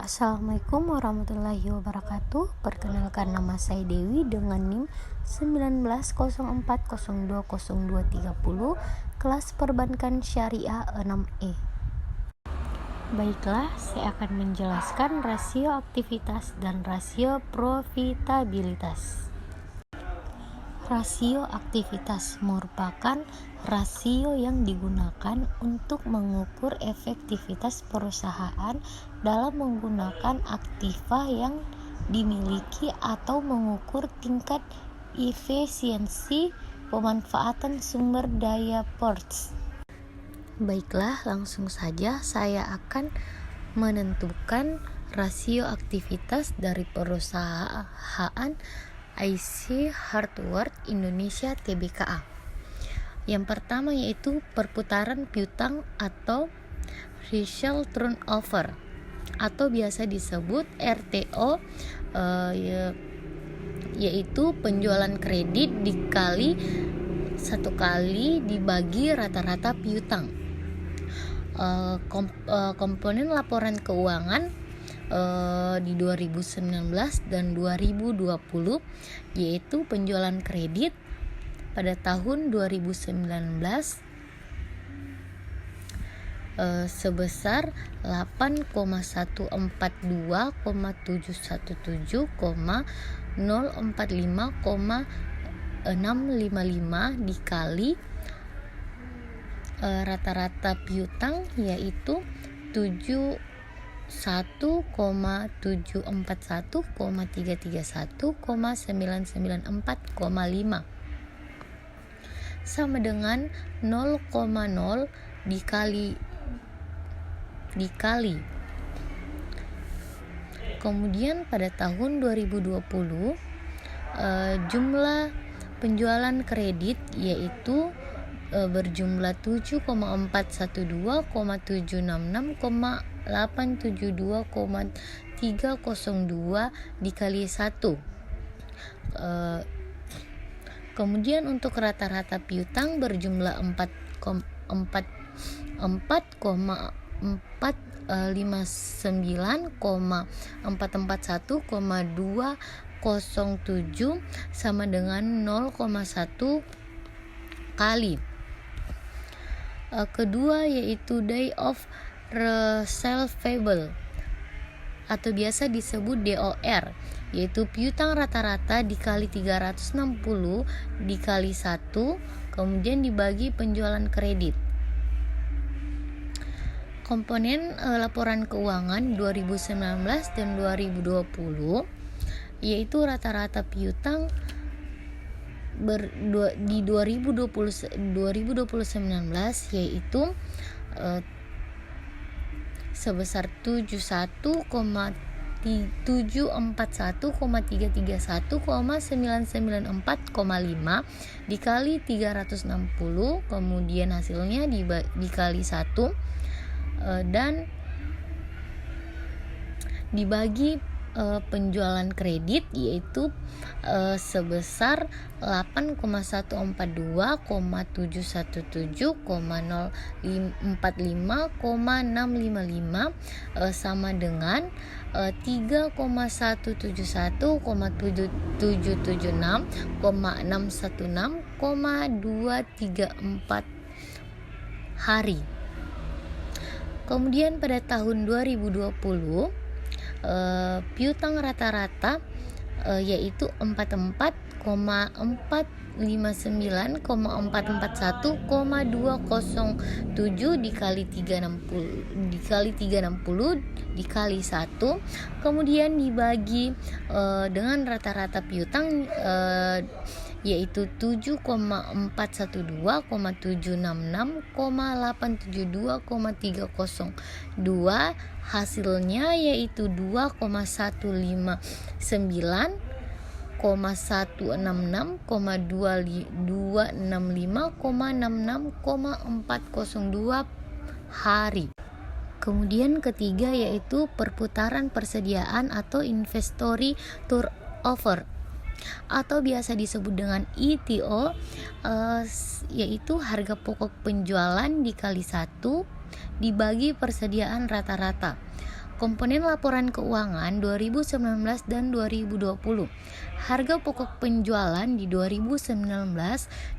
Assalamualaikum warahmatullahi wabarakatuh. Perkenalkan, nama saya Dewi dengan NIM 1904020230, kelas perbankan syariah 6E. Baiklah, saya akan menjelaskan rasio aktivitas dan rasio profitabilitas. Rasio aktivitas merupakan rasio yang digunakan untuk mengukur efektivitas perusahaan dalam menggunakan aktiva yang dimiliki atau mengukur tingkat efisiensi pemanfaatan sumber daya PERS. Baiklah, langsung saja saya akan menentukan rasio aktivitas dari perusahaan IC Hardware Indonesia Tbka. Yang pertama yaitu perputaran piutang atau Retail Turnover, atau biasa disebut RTO, yaitu penjualan kredit dikali satu kali dibagi rata-rata piutang. Komponen laporan keuangan di 2019 dan 2020 yaitu penjualan kredit pada tahun 2019 sebesar 8,142,045,655 dikali rata-rata piutang yaitu 71,741,331,994,5 sama dengan 0,0 dikali. Kemudian pada tahun 2020 jumlah penjualan kredit yaitu berjumlah 7,412,872,302 dikali 1. Kemudian untuk rata-rata piutang berjumlah 4,459,441,207 sama dengan 0,1 kali. Kedua yaitu day of receivable atau biasa disebut DOR, yaitu piutang rata-rata dikali 360 dikali 1 kemudian dibagi penjualan kredit. Komponen laporan keuangan 2019 dan 2020 yaitu rata-rata piutang di 2019 yaitu sebesar 741,331,994,5 dikali 360 kemudian hasilnya dikali 1 dan dibagi penjualan kredit yaitu sebesar 8,142,045,655 sama dengan 3,171,776,616,234 hari. Kemudian pada tahun 2020 piutang rata-rata yaitu 44,459,441,207 dikali 360 dikali 1 kemudian dibagi dengan rata-rata piutang yaitu 7,412,766,872,302 hasilnya yaitu 2,159,265,66402 hari. Kemudian ketiga yaitu perputaran persediaan atau inventory turnover atau biasa disebut dengan ITO, yaitu harga pokok penjualan dikali 1 dibagi persediaan rata-rata. Komponen laporan keuangan 2019 dan 2020. Harga pokok penjualan di 2019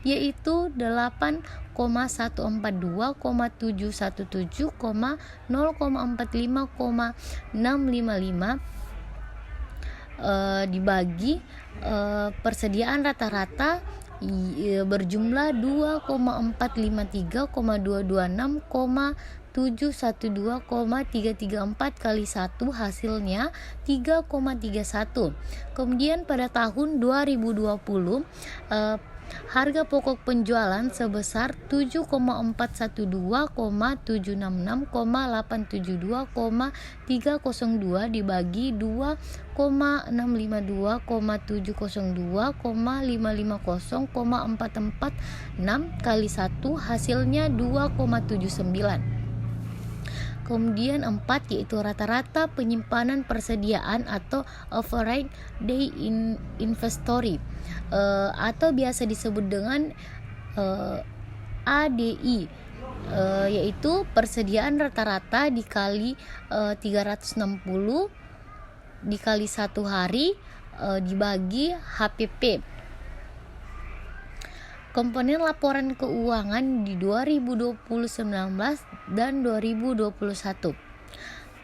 yaitu 8,114,717,0,45,655 dibagi persediaan rata-rata berjumlah 2,453,226,712,334 kali 1 hasilnya 3,31. Kemudian pada tahun 2020 harga pokok penjualan sebesar 7,412,872,302 dibagi 2,652,702,550,446 kali 1 hasilnya 2,79. Kemudian 4 yaitu rata-rata penyimpanan persediaan atau average day in inventory atau biasa disebut dengan ADI, yaitu persediaan rata-rata dikali 360 dikali 1 hari dibagi HPP. Komponen laporan keuangan di 2019 dan 2021.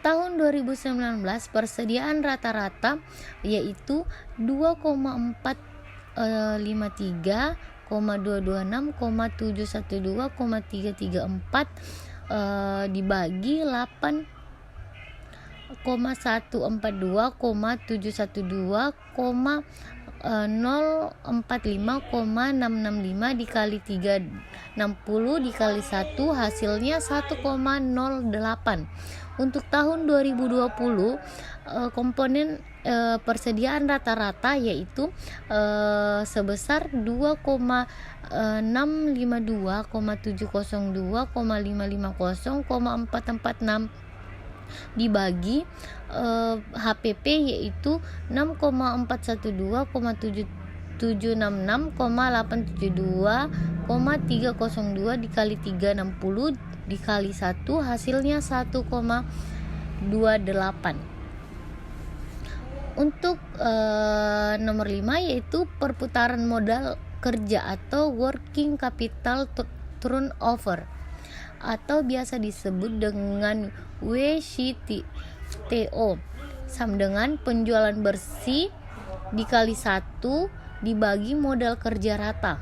Tahun 2019 persediaan rata-rata yaitu 2,453,226,712,334 dibagi 8,142,712,045,665 dikali 360 dikali 1 hasilnya 1,08. Untuk tahun 2020 komponen persediaan rata-rata yaitu sebesar 2,652,702,550,446 dibagi HPP yaitu 6,412,766,872,302 dikali 360 dikali 1 hasilnya 1,28. Untuk nomor 5 yaitu perputaran modal kerja atau working capital turnover atau biasa disebut dengan WCTO, sama dengan penjualan bersih dikali 1 dibagi modal kerja rata.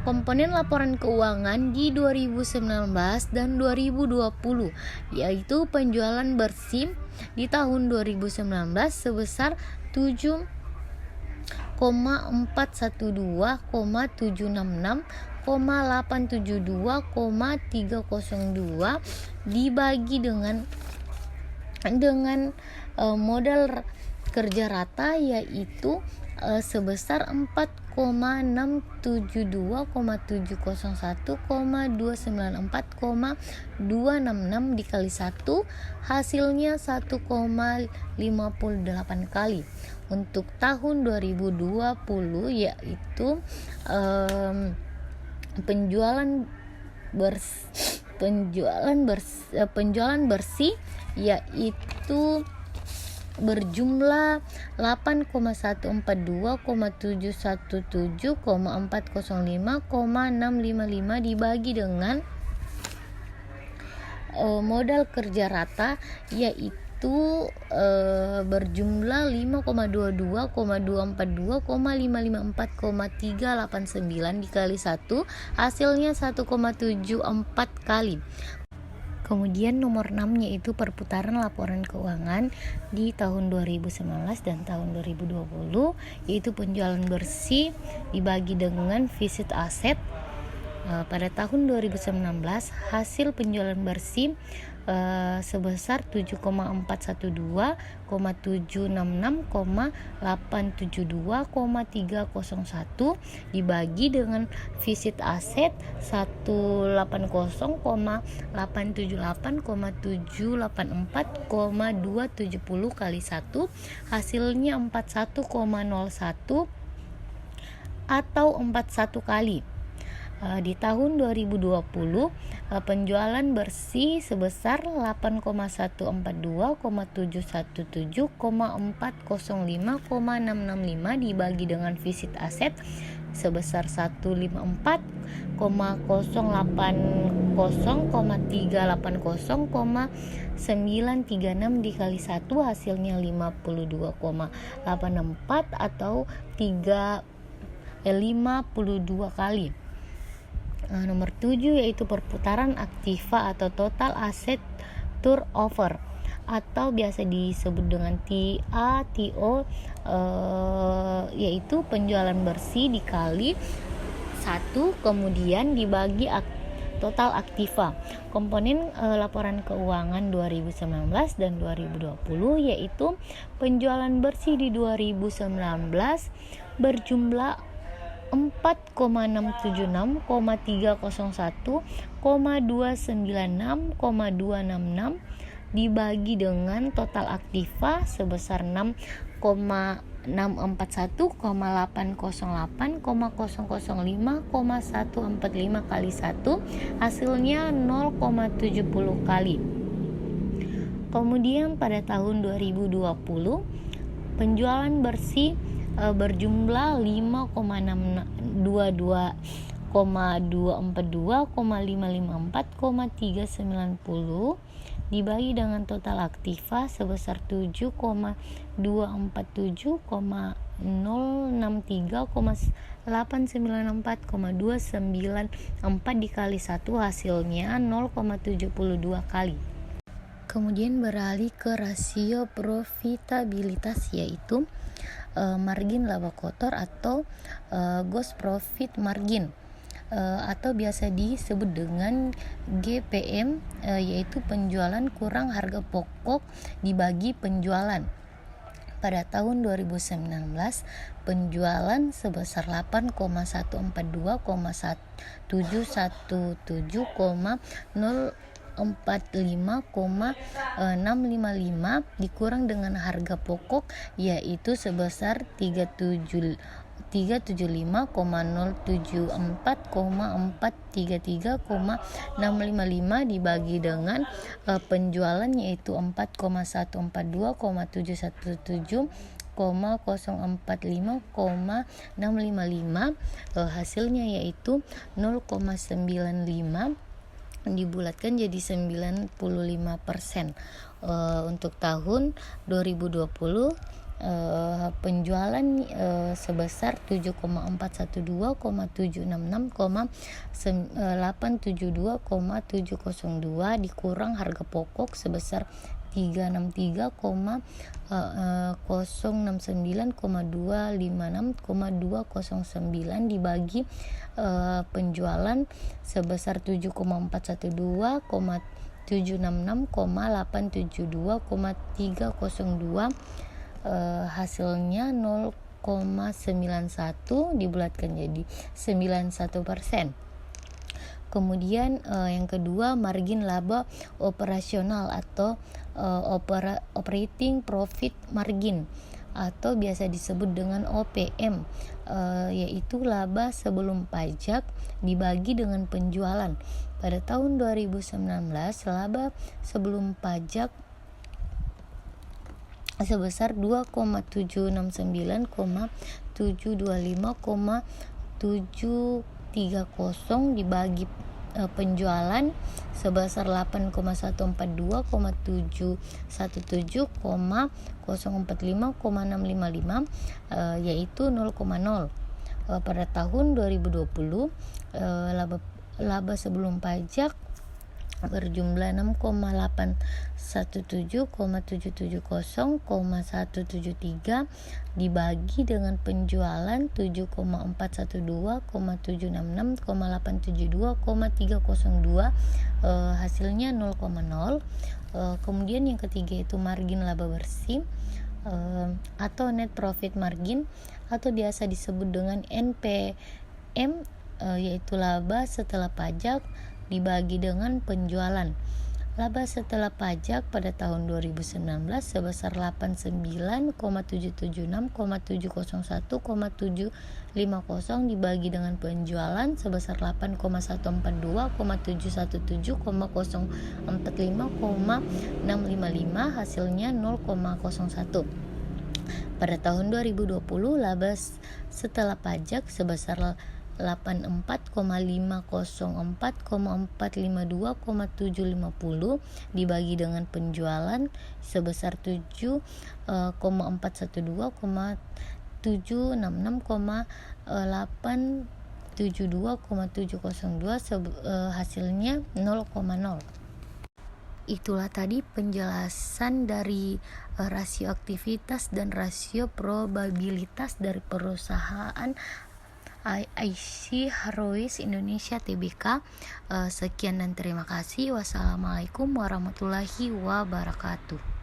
Komponen laporan keuangan di 2019 dan 2020 yaitu penjualan bersih di tahun 2019 sebesar 7,412,766,872,302 dibagi dengan modal kerja rata yaitu sebesar 4,672,701,294,266 dikali 1 hasilnya 1,58 kali. Untuk tahun 2020 yaitu penjualan bersih yaitu berjumlah 8,142,717,405,655 dibagi dengan modal kerja rata yaitu berjumlah 5,22,242,554,389 dikali 1 hasilnya 1,74 kali. Kemudian nomor 6 yaitu perputaran laporan keuangan di tahun 2019 dan tahun 2020 yaitu penjualan bersih dibagi dengan visit aset. Pada tahun 2019 hasil penjualan bersih sebesar 7,412,766,872,301 dibagi dengan visit aset 180,878,784,270 kali 1 hasilnya 41,01 atau 41 kali. Di tahun 2020 penjualan bersih sebesar 8,142,717,405,665 dibagi dengan visit aset sebesar 150,380,936 dikali 1 hasilnya 52,84 atau 52 kali. Nomor 7 yaitu perputaran aktiva atau total asset turnover atau biasa disebut dengan TO, yaitu penjualan bersih dikali 1 kemudian dibagi total aktiva. Komponen laporan keuangan 2019 dan 2020 yaitu penjualan bersih di 2019 berjumlah 4,676,301,296,266 dibagi dengan total aktiva sebesar 6,641,808,005,145 kali 1 hasilnya 0,70 kali. Kemudian pada tahun 2020 penjualan bersih berjumlah 5,242,554,390 dibagi dengan total aktiva sebesar 7,247,063,894,294 dikali 1 hasilnya 0,72 kali. Kemudian beralih ke rasio profitabilitas yaitu margin laba kotor atau gross profit margin atau biasa disebut dengan GPM, yaitu penjualan kurang harga pokok dibagi penjualan. Pada tahun 2019 penjualan sebesar 8,142,117,045,655 dikurang dengan harga pokok yaitu sebesar 375,074,433,655 dibagi dengan penjualan yaitu 4,142,717,045,655 hasilnya yaitu 0,95 dibulatkan jadi 95%. Untuk tahun 2020 penjualan sebesar 7,412,766,872,702 dikurang harga pokok sebesar 363,069,256,209 dibagi penjualan sebesar 7,412,766,872,302 hasilnya 0,91 dibulatkan jadi 91%. Kemudian yang kedua margin laba operasional atau operating profit margin atau biasa disebut dengan OPM, yaitu laba sebelum pajak dibagi dengan penjualan. Pada tahun 2019 laba sebelum pajak sebesar 2,769,725,730 dibagi penjualan sebesar 8,142,717,045,655 yaitu 0,0. Pada tahun 2020 laba sebelum pajak berjumlah 6,817,770,173 dibagi dengan penjualan 7,412,766,872,302 hasilnya 0,0. Kemudian yang ketiga itu margin laba bersih atau net profit margin atau biasa disebut dengan NPM, yaitu laba setelah pajak dibagi dengan penjualan. Laba setelah pajak pada tahun 2019 sebesar 89,776,701,750 dibagi dengan penjualan sebesar 8,142,717,045,655 hasilnya 0,01. Pada tahun 2020 laba setelah pajak sebesar 84,504,452,750 dibagi dengan penjualan sebesar 7,412,766,872,702 hasilnya 0,0. Itulah tadi penjelasan dari rasio aktivitas dan rasio probabilitas dari perusahaan IIC Harowis Indonesia Tbk. Sekian dan terima kasih. Wassalamualaikum warahmatullahi wabarakatuh.